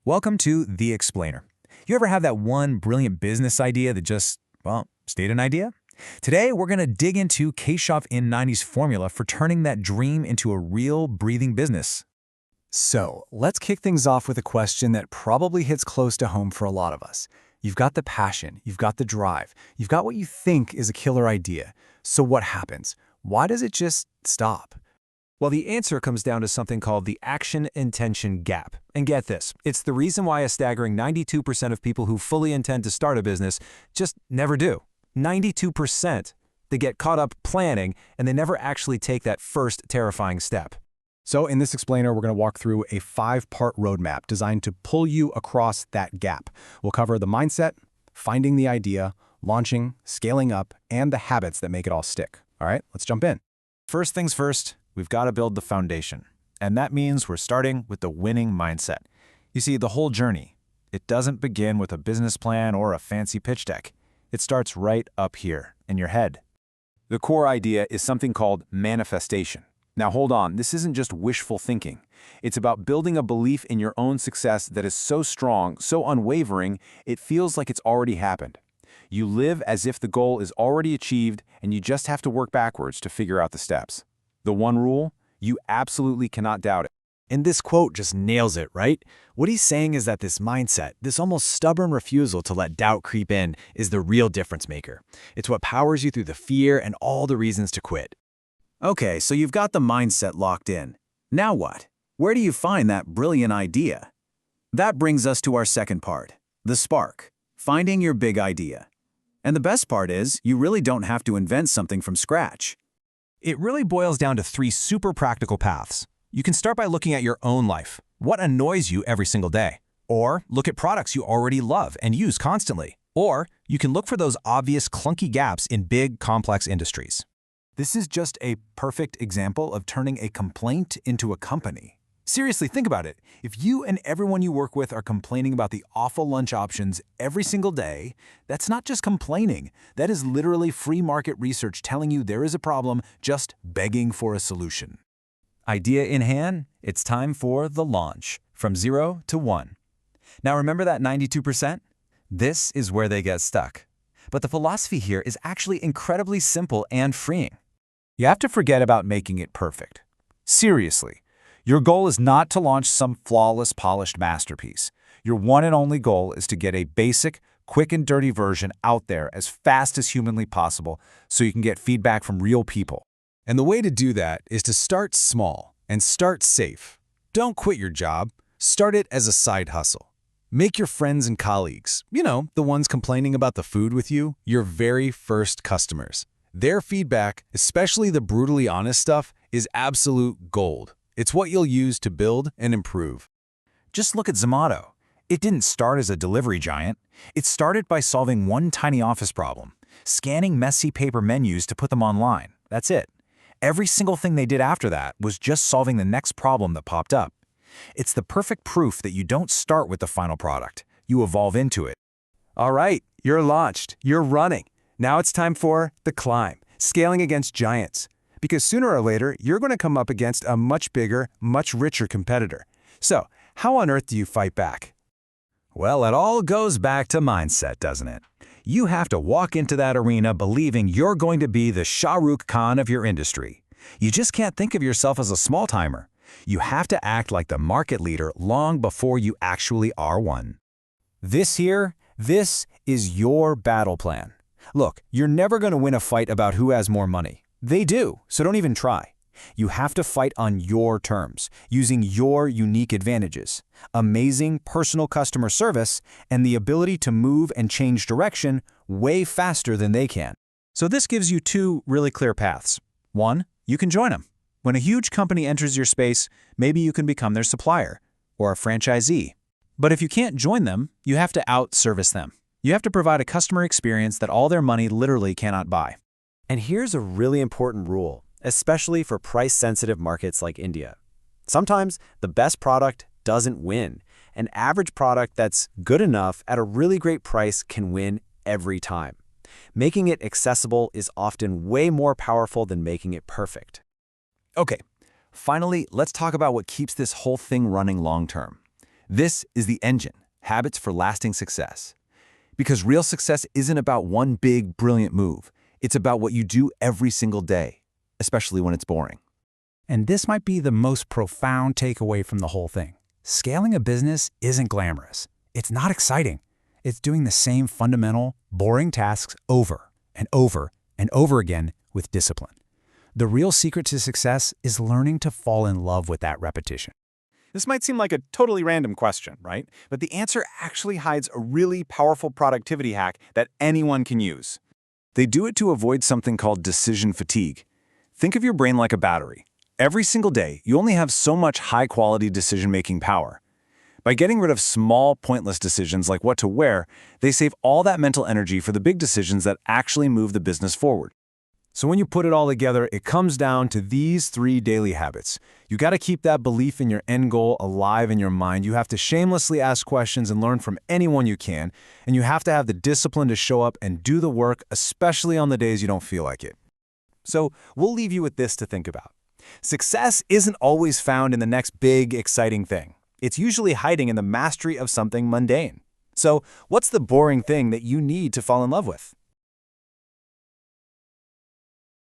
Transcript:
Welcome to The Explainer. You ever have that one brilliant business idea that just, well, stayed an idea? Today, we're going to dig into Keshav In90's formula for turning that dream into a real, breathing business. So, let's kick things off with a question that probably hits close to home for a lot of us. You've got the passion, you've got the drive, you've got what you think is a killer idea. So what happens? Why does it just stop? Well, the answer comes down to something called the action-intention gap. And get this, it's the reason why a staggering 92% of people who fully intend to start a business just never do. 92%. They get caught up planning, and they never actually take that first terrifying step. So in this explainer, we're going to walk through a 5-part roadmap designed to pull you across that gap. We'll cover the mindset, finding the idea, launching, scaling up, and the habits that make it all stick. All right, let's jump in. First things first, we've got to build the foundation. And that means we're starting with the winning mindset. You see, the whole journey, it doesn't begin with a business plan or a fancy pitch deck. It starts right up here, in your head. The core idea is something called manifestation. Now hold on, this isn't just wishful thinking. It's about building a belief in your own success that is so strong, so unwavering, it feels like it's already happened. You live as if the goal is already achieved, and you just have to work backwards to figure out the steps. The one rule, you absolutely cannot doubt it. And this quote just nails it, right? What he's saying is that this mindset, this almost stubborn refusal to let doubt creep in, is the real difference maker. It's what powers you through the fear and all the reasons to quit. Okay, so you've got the mindset locked in. Now what? Where do you find that brilliant idea? That brings us to our second part, the spark, finding your big idea. And the best part is, you really don't have to invent something from scratch. It really boils down to 3 super practical paths. You can start by looking at your own life. What annoys you every single day? Or look at products you already love and use constantly. Or you can look for those obvious clunky gaps in big, complex industries. This is just a perfect example of turning a complaint into a company. Seriously, think about it. If you and everyone you work with are complaining about the awful lunch options every single day, that's not just complaining. That is literally free market research telling you there is a problem, just begging for a solution. Idea in hand, it's time for the launch, from 0 to 1. Now remember that 92%? This is where they get stuck. But the philosophy here is actually incredibly simple and freeing. You have to forget about making it perfect. Seriously. Your goal is not to launch some flawless, polished masterpiece. Your one and only goal is to get a basic, quick and dirty version out there as fast as humanly possible so you can get feedback from real people. And the way to do that is to start small and start safe. Don't quit your job. Start it as a side hustle. Make your friends and colleagues, the ones complaining about the food with you, your very first customers. Their feedback, especially the brutally honest stuff, is absolute gold. It's what you'll use to build and improve. Just look at Zomato. It didn't start as a delivery giant. It started by solving one tiny office problem, scanning messy paper menus to put them online. That's it. Every single thing they did after that was just solving the next problem that popped up. It's the perfect proof that you don't start with the final product. You evolve into it. All right, you're launched. You're running. Now it's time for the climb, scaling against giants. Because sooner or later, you're going to come up against a much bigger, much richer competitor. So, how on earth do you fight back? Well, it all goes back to mindset, doesn't it? You have to walk into that arena believing you're going to be the Shah Rukh Khan of your industry. You just can't think of yourself as a small-timer. You have to act like the market leader long before you actually are one. This is your battle plan. Look, you're never going to win a fight about who has more money. They do, so don't even try. You have to fight on your terms, using your unique advantages, amazing personal customer service, and the ability to move and change direction way faster than they can. So this gives you 2 really clear paths. 1, you can join them. When a huge company enters your space, maybe you can become their supplier or a franchisee. But if you can't join them, you have to out-service them. You have to provide a customer experience that all their money literally cannot buy. And here's a really important rule, especially for price-sensitive markets like India. Sometimes the best product doesn't win. An average product that's good enough at a really great price can win every time. Making it accessible is often way more powerful than making it perfect. Okay, finally, let's talk about what keeps this whole thing running long-term. This is the engine, habits for lasting success. Because real success isn't about one big, brilliant move. It's about what you do every single day, especially when it's boring. And this might be the most profound takeaway from the whole thing. Scaling a business isn't glamorous. It's not exciting. It's doing the same fundamental, boring tasks over and over and over again with discipline. The real secret to success is learning to fall in love with that repetition. This might seem like a totally random question, right? But the answer actually hides a really powerful productivity hack that anyone can use. They do it to avoid something called decision fatigue. Think of your brain like a battery. Every single day, you only have so much high-quality decision-making power. By getting rid of small, pointless decisions like what to wear, they save all that mental energy for the big decisions that actually move the business forward. So when you put it all together, it comes down to these 3 daily habits. You got to keep that belief in your end goal alive in your mind. You have to shamelessly ask questions and learn from anyone you can. And you have to have the discipline to show up and do the work, especially on the days you don't feel like it. So we'll leave you with this to think about. Success isn't always found in the next big, exciting thing. It's usually hiding in the mastery of something mundane. So what's the boring thing that you need to fall in love with?